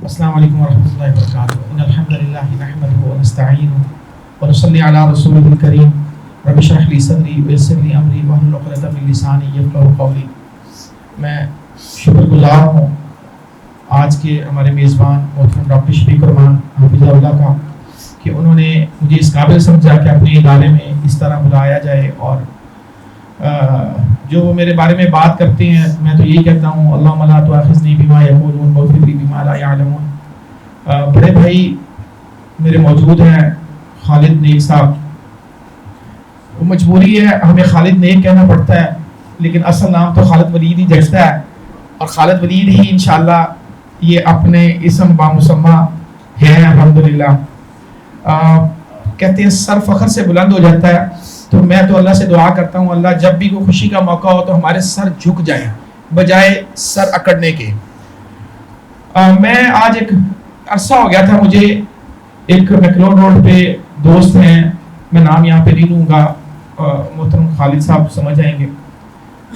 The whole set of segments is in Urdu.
السلام علیکم ورحمۃ اللہ وبرکاتہ ان الحمد للہ نحمده ونستعینه ونصلی علی رسولہ الکریم رب اشرح لی صدری ویسر لی امری واحلل عقدۃ من لسانی یفقہوا قولی۔ میں شکر گزار ہوں آج کے ہمارے میزبان محترم ڈاکٹر شفیق الرحمان حفظہ اللہ کا کہ انہوں نے مجھے اس قابل سمجھا کہ اپنے ادارے میں اس طرح بلایا جائے، اور جو وہ میرے بارے میں بات کرتے ہیں میں تو یہی کہتا ہوں اللہم لا تؤاخذنی بما یقولون واغفر لی بما لا یعلمون۔ بڑے بھائی میرے موجود ہیں خالد نیک صاحب، وہ مجبوری ہے ہمیں خالد نیک کہنا پڑتا ہے، لیکن اصل نام تو خالد ولید ہی جچتا ہے، اور خالد ولید ہی انشاءاللہ یہ اپنے اسم بامسمہ ہے الحمدللہ۔ کہتے ہیں سر فخر سے بلند ہو جاتا ہے، تو میں تو اللہ سے دعا کرتا ہوں اللہ جب بھی کوئی خوشی کا موقع ہو تو ہمارے سر جھک جائیں بجائے سر اکڑنے کے۔ میں آج ایک عرصہ ہو گیا تھا، مجھے ایک میکلوڈ روڈ پہ دوست ہیں، میں نام یہاں پہ نہیں لوں گا، محترم خالد صاحب سمجھ آئیں گے،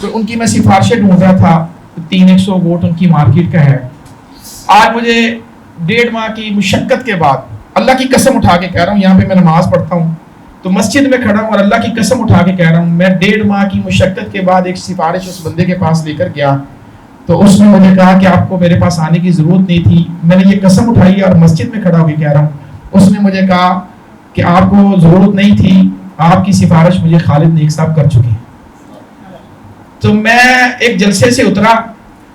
تو ان کی میں سفارشیں ڈھونڈ رہا تھا، 300 ووٹ ان کی مارکیٹ کا ہے۔ آج مجھے 1.5 ماہ کی مشقت کے بعد اللہ کی قسم اٹھا کے کہہ رہا ہوں، یہاں پہ میں نماز پڑھتا ہوں تو مسجد میں کھڑا ہوں اور اللہ کی قسم اٹھا کے کہہ رہا ہوں، میں 1.5 ماہ کی مشقت کے بعد ایک سفارش اس بندے کے پاس لے کر گیا تو اس نے مجھے کہا کہ آپ کو میرے پاس آنے کی ضرورت نہیں تھی، میں نے یہ قسم اٹھائی اور مسجد میں کھڑا ہو کے کہہ رہا ہوں، اس نے مجھے کہا کہ آپ کو ضرورت نہیں تھی، آپ کی سفارش مجھے خالد نیک صاحب کر چکے ہیں۔ تو میں ایک جلسے سے اترا،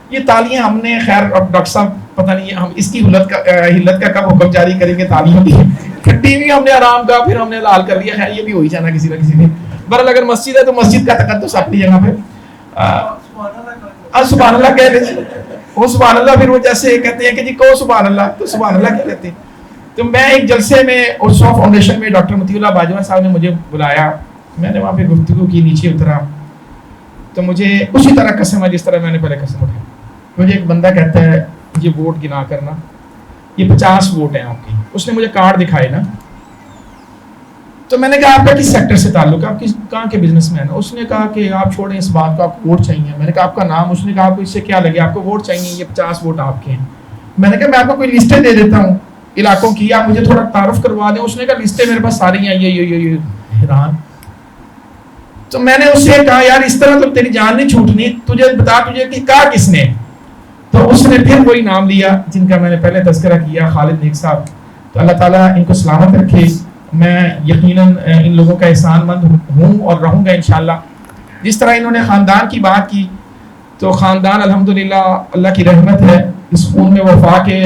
یہ تالیاں ہم نے خیر اب ڈاکٹر صاحب پتہ نہیں ہم اس کی ہلت کا کب حکم جاری کریں گے، تعلیم کی ٹی وی ہم نے آرام کا پھر ہم نے لال کر لیا، خیر یہ بھی ہو ہی جانا کسی نہ کسی دن۔ بہرحال اگر مسجد ہے تو مسجد کا تقدس اپنی جگہ پہ، سبحان اللہ کہہ لیتے وہ سبحان اللہ، پھر وہ جیسے کہتے ہیں کہ جی کہو سبحان اللہ تو سبحان اللہ کہہ لیتے ہیں۔ تو میں ایک جلسے میں اسوا فاؤنڈیشن میں ڈاکٹر مطیع اللہ باجوہ صاحب نے مجھے بلایا، میں نے وہاں پہ گفتگو کی، نیچے اترا تو مجھے اسی طرح قسم ہے جس طرح میں نے پہلے قسم اٹھائی۔ مجھے ایک بندہ کہتا ہے یہ ووٹ گنا کرنا، یہ 50 ووٹ ہیں آپ کی، اس نے مجھے کارڈ دکھائے نا، تو میں نے کہا آپ کا کس سیکٹر سے تعلق ہے، آپ کہاں کے بزنس مین ہیں؟ اس نے کہا کہ آپ چھوڑیں اس بات کو، آپ کو ووٹ چاہیے۔ میں نے کہا آپ کا نام؟ اس نے کہا آپ کو اس سے کیا لگے، آپ کو ووٹ چاہیے، یہ 50 ووٹ آپ کے ہیں۔ میں نے کہا میں آپ کو کوئی لسٹیں دے دیتا ہوں علاقوں کی، آپ مجھے تھوڑا تعارف کروا دیں۔ اس نے کہا لسٹیں میرے پاس ساری ہیں، یہ حیران۔ تو میں نے اس سے کہا یار اس طرح تو تیری جان نہیں چھوٹنی، تجھے بتا تجھے کہ کہا کس نے؟ تو اس نے پھر وہی نام لیا جن کا میں نے پہلے تذکرہ کیا، خالد نیک صاحب۔ تو اللہ تعالیٰ ان کو سلامت رکھے، میں یقیناً ان لوگوں کا احسان مند ہوں اور رہوں گا انشاءاللہ۔ جس طرح انہوں نے خاندان کی بات کی تو خاندان الحمدللہ اللہ کی رحمت ہے، اس خون میں وفا کے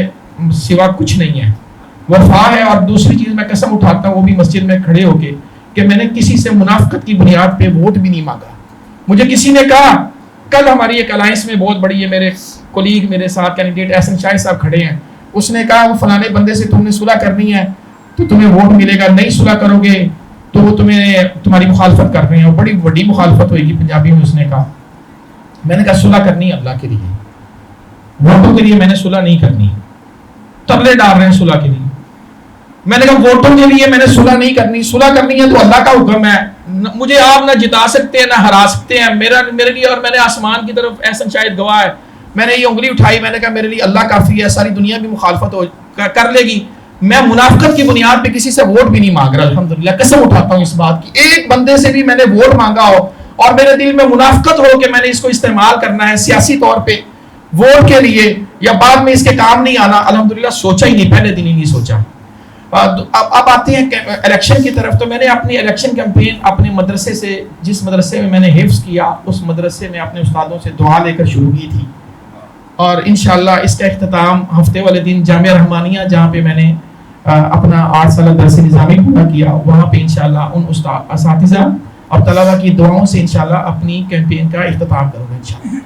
سوا کچھ نہیں ہے، وفا ہے۔ اور دوسری چیز میں قسم اٹھاتا ہوں وہ بھی مسجد میں کھڑے ہو کے کہ میں نے کسی سے منافقت کی بنیاد پہ ووٹ بھی نہیں مانگا۔ مجھے کسی نے کہا کل ہماری ایک الائنس میں بہت بڑی ہے، میرے کولیگ میرے ساتھ کینڈیڈیٹ احسن شاہد صاحب کھڑے ہیں، اس نے کہا وہ فلانے بندے سے تم نے صلح کرنی ہے تو تمہیں ووٹ ملے گا، نہیں صلح کرو گے تو وہ تمہاری مخالفت کر رہے ہیں، بڑی بڑی مخالفت ہوئے گی پنجابی میں۔ اس نے کہا، میں نے کہا صلح کرنی ہے اللہ کے لیے، ووٹوں کے لیے میں نے صلح نہیں کرنی، تبلے ڈال رہے ہیں صلح کے لیے۔ میں نے کہا ووٹوں کے لیے میں نے صلح نہیں کرنی، صلح کرنی ہے تو اللہ کا حکم ہے، مجھے آپ نہ جتا سکتے ہیں نہ ہرا سکتے ہیں، میرے لیے، اور میں نے آسمان کی طرف احسن شاہد گواہ ہے، میں نے یہ انگلی اٹھائی، میں نے کہا میرے لیے اللہ کافی ہے، ساری دنیا بھی مخالفت کر لے گی، میں منافقت کی بنیاد پہ کسی سے ووٹ بھی نہیں مانگ رہا الحمدللہ، قسم اٹھاتا ہوں اس بات کی۔ ایک بندے سے بھی میں نے ووٹ مانگا ہو اور میرے دل میں منافقت ہو کہ میں نے اس کو استعمال کرنا ہے سیاسی طور پہ ووٹ کے لیے یا بعد میں اس کے کام نہیں آنا، الحمدللہ سوچا ہی نہیں، پہلے دن ہی نہیں سوچا۔ اب آتے ہیں الیکشن کی طرف، تو میں نے اپنی الیکشن کیمپین اپنے مدرسے سے، جس مدرسے میں میں نے حفظ کیا اس مدرسے میں اپنے استادوں سے دعا لے کر شروع کی تھی، اور انشاءاللہ اس کا اختتام ہفتے والے دن جامعہ رحمانیہ جہاں پہ میں نے اپنا 8 سالہ درس نظامی پورا کیا، وہاں پہ انشاءاللہ ان اساتذہ اور طلبہ کی دعاؤں سے انشاءاللہ اپنی کیمپین کا اختتام کروں گا انشاءاللہ۔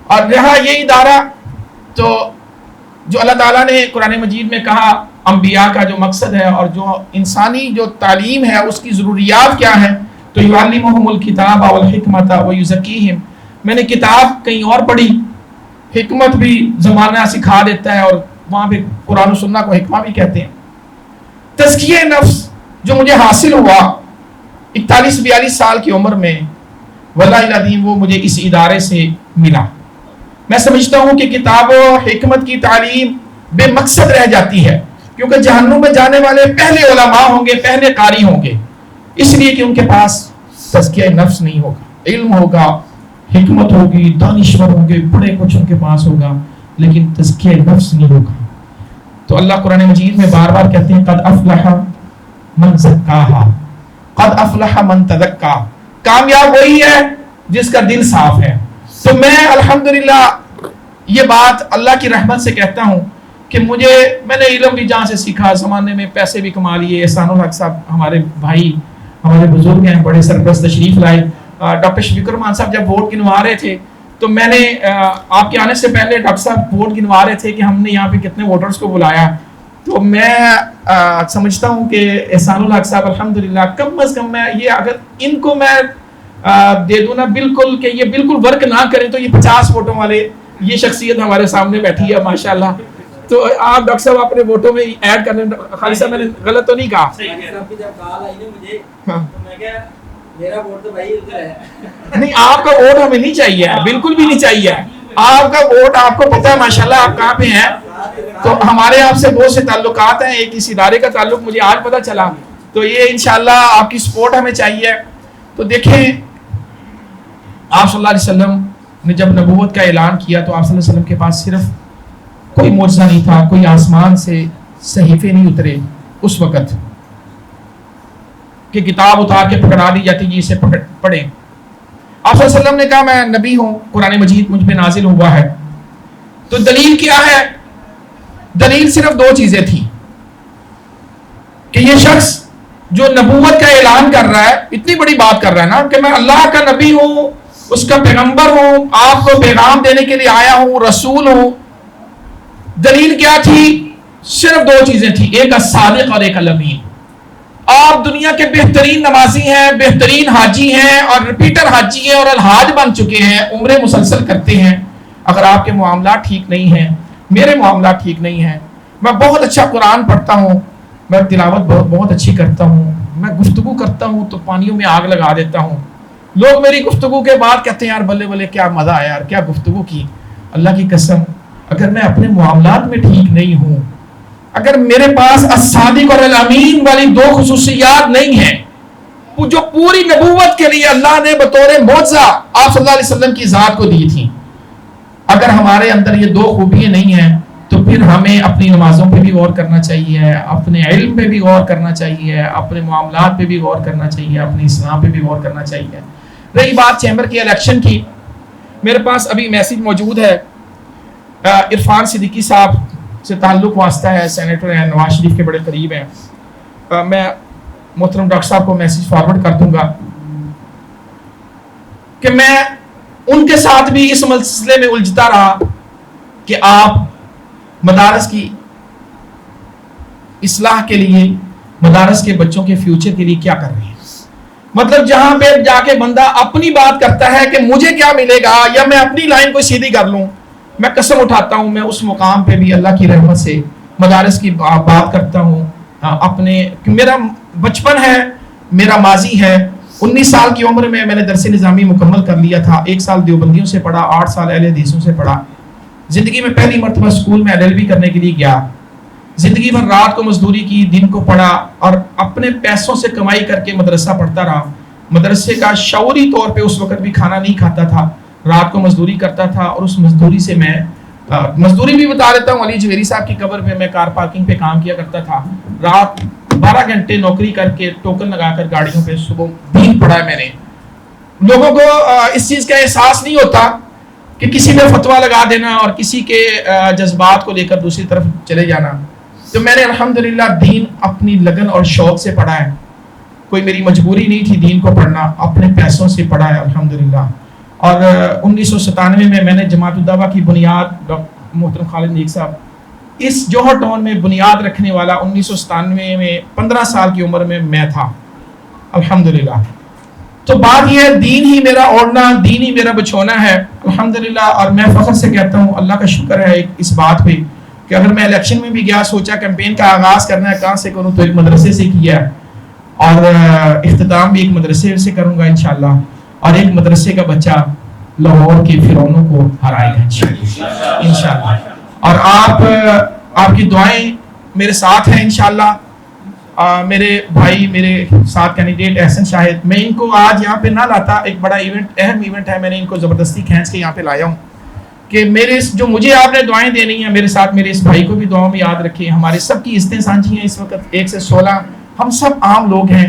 اور رہا یہ ادارہ، تو جو اللہ تعالیٰ نے قرآن مجید میں کہا انبیاء کا جو مقصد ہے اور جو انسانی جو تعلیم ہے اس کی ضروریات کیا ہیں، تو یعلمہم الکتاب والحکمۃ ویزکیہم، میں نے کتاب کہیں اور پڑھی، حکمت بھی زمانہ سکھا دیتا ہے، اور وہاں پہ قرآن و سنہ کو حکمہ بھی کہتے ہیں۔ تزکیہ نفس جو مجھے حاصل ہوا 41-42 سال کی عمر میں، واللہ العظیم وہ مجھے اس ادارے سے ملا۔ میں سمجھتا ہوں کہ کتاب و حکمت کی تعلیم بے مقصد رہ جاتی ہے، کیونکہ جہنم میں جانے والے پہلے علماء ہوں گے، پہلے قاری ہوں گے، اس لیے کہ ان کے پاس تزکیہ نفس نہیں ہوگا، علم ہوگا، حکمت ہوگی، دانشور ہوں گے، بڑے کچھ ان کے پاس ہوگا، لیکن تزکیہ نفس نہیں ہوگا۔ تو اللہ قرآن مجید میں بار بار کہتے ہیں قد افلح من زکاہا، قد افلح من تزکا، کامیاب وہی ہے جس کا دل صاف ہے۔ تو میں الحمدللہ یہ بات اللہ کی رحمت سے کہتا ہوں کہ میں نے علم بھی جہاں سے سیکھا، زمانے میں پیسے بھی کما لیے۔ احسان الحق صاحب ہمارے بھائی، ہمارے بزرگ ہیں، بڑے سرپرست تشریف لائے۔ ڈاکٹر شفیق الرحمان صاحب جب ووٹ گنوا رہے تھے تو میں نے آپ کے آنے سے پہلے ڈاکٹر صاحب ووٹ گنوا رہے تھے کہ ہم نے یہاں پہ کتنے ووٹرز کو بلایا، تو میں سمجھتا ہوں کہ احسان الحق صاحب الحمدللہ کم از کم میں یہ اگر ان کو میں دے دوں نا بالکل کہ یہ بالکل ورک نہ کریں تو یہ 50 ووٹوں والے یہ شخصیت ہمارے سامنے بیٹھی ہے ماشاءاللہ۔ تو آپ ڈاکٹر صاحب اپنے ووٹوں میں ایڈ کرنے، خالد صاحب میں نے غلط تو نہیں کہا؟ نہیں، آپ کا ووٹ ہمیں نہیں چاہیے، بالکل بھی نہیں چاہیے۔ آپ کا ووٹ، آپ کو پتا ہے ماشاءاللہ آپ کہاں پہ ہیں، تو ہمارے آپ سے بہت سے تعلقات ہیں، ایک اس ادارے کا تعلق مجھے آج پتا چلا، تو یہ انشاءاللہ آپ کی سپورٹ ہمیں چاہیے۔ تو دیکھیں آپ صلی اللہ علیہ وسلم نے جب نبوت کا اعلان کیا تو آپ صلی اللہ علیہ وسلم کے پاس صرف کوئی معجزہ نہیں تھا، کوئی آسمان سے صحیفے نہیں اترے اس وقت کہ کتاب اتار کے پکڑا دی جاتی جی اسے پڑھیں۔ آپ صلی اللہ علیہ وسلم نے کہا میں نبی ہوں، قرآن مجید مجھ پہ نازل ہوا ہے۔ تو دلیل کیا ہے؟ دلیل صرف 2 چیزیں تھی کہ یہ شخص جو نبوت کا اعلان کر رہا ہے، اتنی بڑی بات کر رہا ہے نا کہ میں اللہ کا نبی ہوں، اس کا پیغمبر ہوں، آپ کو پیغام دینے کے لیے آیا ہوں، رسول ہوں۔ دلیل کیا تھی؟ صرف 2 چیزیں تھیں، ایک الصادق اور ایک الامین۔ آپ دنیا کے بہترین نمازی ہیں، بہترین حاجی ہیں اور ریپیٹر حاجی ہیں اور الحاج بن چکے ہیں، عمرے مسلسل کرتے ہیں، اگر آپ کے معاملات ٹھیک نہیں ہیں، میرے معاملات ٹھیک نہیں ہیں، میں بہت اچھا قرآن پڑھتا ہوں، میں تلاوت بہت اچھی کرتا ہوں، میں گفتگو کرتا ہوں تو پانیوں میں آگ لگا دیتا ہوں، لوگ میری گفتگو کے بعد کہتے ہیں یار بلے بلے کیا مزہ آیا یار، کیا گفتگو کی۔ اللہ کی قسم اگر میں اپنے معاملات میں ٹھیک نہیں ہوں، اگر میرے پاس الصادق اور الامین والی 2 خصوصیات نہیں ہیں جو پوری نبوت کے لیے اللہ نے بطور معجزہ آپ صلی اللہ علیہ وسلم کی ذات کو دی تھی، اگر ہمارے اندر یہ 2 خوبیاں نہیں ہیں تو پھر ہمیں اپنی نمازوں پہ بھی غور کرنا چاہیے، اپنے علم پہ بھی غور کرنا چاہیے، اپنے معاملات پہ بھی غور کرنا چاہیے، اپنے اسلام پہ بھی غور کرنا چاہیے۔ رہی بات چیمبر کی الیکشن کی، میرے پاس ابھی میسیج موجود ہے، عرفان صدیقی صاحب سے تعلق واسطہ ہے، سینیٹر ہیں، نواز شریف کے بڑے قریب ہیں، میں محترم ڈاکٹر صاحب کو میسیج فارورڈ کر دوں گا کہ میں ان کے ساتھ بھی اس مسئلے میں الجھتا رہا کہ آپ مدارس کی اصلاح کے لیے، مدارس کے بچوں کے فیوچر کے لیے کیا کر رہے ہیں۔ مطلب جہاں پہ جا کے بندہ اپنی بات کرتا ہے کہ مجھے کیا ملے گا یا میں اپنی لائن کو سیدھی کر لوں، میں قسم اٹھاتا ہوں میں اس مقام پہ بھی اللہ کی رحمت سے مدارس کی بات کرتا ہوں۔ میرا بچپن ہے، میرا ماضی ہے، 19 سال کی عمر میں نے درس نظامی مکمل کر لیا تھا، 1 سال دیوبندیوں سے پڑھا، 8 سال اہل حدیثوں سے پڑھا، زندگی میں پہلی مرتبہ سکول میں LLB کرنے کے لیے گیا، زندگی بھر رات کو مزدوری کی، دن کو پڑھا اور اپنے پیسوں سے کمائی کر کے مدرسہ پڑھتا رہا۔ مدرسے کا شعوری طور پہ اس وقت بھی کھانا نہیں کھاتا تھا، رات کو مزدوری کرتا تھا، اور اس مزدوری سے میں مزدوری بھی بتا دیتا ہوں، علی جویری صاحب کی قبر پہ میں کار پارکنگ پہ کام کیا کرتا تھا، رات 12 گھنٹے نوکری کر کے ٹوکن لگا کر گاڑیوں پہ صبح دین پڑھا ہے میں نے۔ لوگوں کو اس چیز کا احساس نہیں ہوتا کہ کسی پہ فتویٰ لگا دینا اور کسی کے جذبات کو لے کر دوسری طرف چلے جانا۔ تو میں نے الحمدللہ دین اپنی لگن اور شوق سے پڑھا ہے، کوئی میری مجبوری نہیں تھی دین کو پڑھنا، اپنے پیسوں سے پڑھا ہے الحمدللہ۔ اور 1997 میں نے جماعت الدعوہ کی بنیاد، محترم خالد نیک صاحب اس جوہر ٹاؤن میں بنیاد رکھنے والا 1997 میں 15 سال کی عمر میں تھا الحمدللہ۔ تو بات یہ ہے دین ہی میرا اوڑھنا، دین ہی میرا بچھونا ہے الحمدللہ۔ اور میں فخر سے کہتا ہوں اللہ کا شکر ہے اس بات پہ کہ اگر میں الیکشن میں بھی گیا، سوچا کیمپین کا آغاز کرنا ہے کہاں سے کروں، تو ایک مدرسے سے کیا ہے، اور اختتام بھی ایک مدرسے سے کروں گا انشاءاللہ، اور ایک مدرسے کا بچہ لاہور کے فرعونوں کو ہرائے گا انشاءاللہ۔ اور آپ کی دعائیں میرے ساتھ ہیں انشاءاللہ. میرے بھائی میرے ساتھ کینڈیڈیٹ احسن شاہد, میں ان کو آج یہاں پہ نہ لاتا, ایک بڑا ایونٹ اہم ایونٹ ہے, میں نے ان کو زبردستی کھینچ کے یہاں پہ لایا ہوں کہ میرے جو مجھے آپ نے دعائیں دینی ہیں میرے ساتھ میرے اس بھائی کو بھی دعاؤں میں یاد رکھیں. ہمارے سب کی عزتیں سانجھی ہیں اس وقت 1 سے 16, ہم سب عام لوگ ہیں.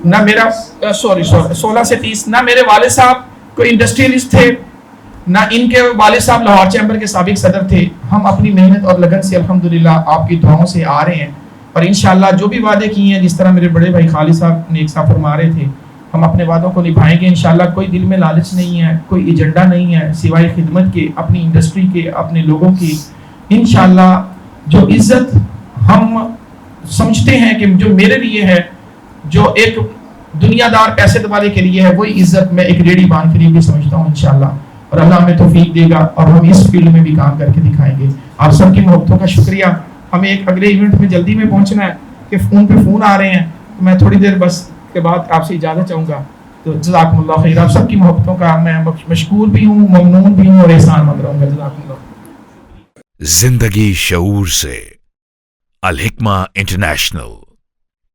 نہ میرا 16 سے 30, نہ میرے والد صاحب کوئی انڈسٹریلسٹ تھے, نہ ان کے والد صاحب لاہور چیمبر کے سابق صدر تھے. ہم اپنی محنت اور لگن سے الحمدللہ آپ کی دعاؤں سے آ رہے ہیں, اور انشاءاللہ جو بھی وعدے کیے ہیں جس طرح میرے بڑے بھائی خالد صاحب نے ایک صاحب فرما رہے تھے, ہم اپنے وعدوں کو نبھائیں گے انشاءاللہ. کوئی دل میں لالچ نہیں ہے, کوئی ایجنڈا نہیں ہے سوائے خدمت کے, اپنی انڈسٹری کے, اپنے لوگوں کی. انشاءاللہ جو عزت ہم سمجھتے ہیں کہ جو میرے لیے ہے, جو ایک دنیا دار پیسے والے کے لیے ہے, وہی عزت میں ایک ریڑھی باندھ کے لیے سمجھتا ہوں انشاءاللہ. اور اللہ ہمیں توفیق دے گا اور ہم اس فیلڈ میں بھی کام کر کے دکھائیں گے. آپ سب کی محبتوں کا شکریہ. ہمیں ایک اگلے ایونٹ میں جلدی میں پہنچنا ہے کہ فون پہ فون آ رہے ہیں, میں تھوڑی دیر بس کے بعد آپ سے اجازت چاہوں گا. تو جزاکم اللہ خیر. آپ سب کی محبتوں کا میں مشکور بھی ہوں, ممنون بھی ہوں اور احسان مند رہوں گا. جزاکم اللہ. زندگی شعور سے, الحکمہ انٹرنیشنل.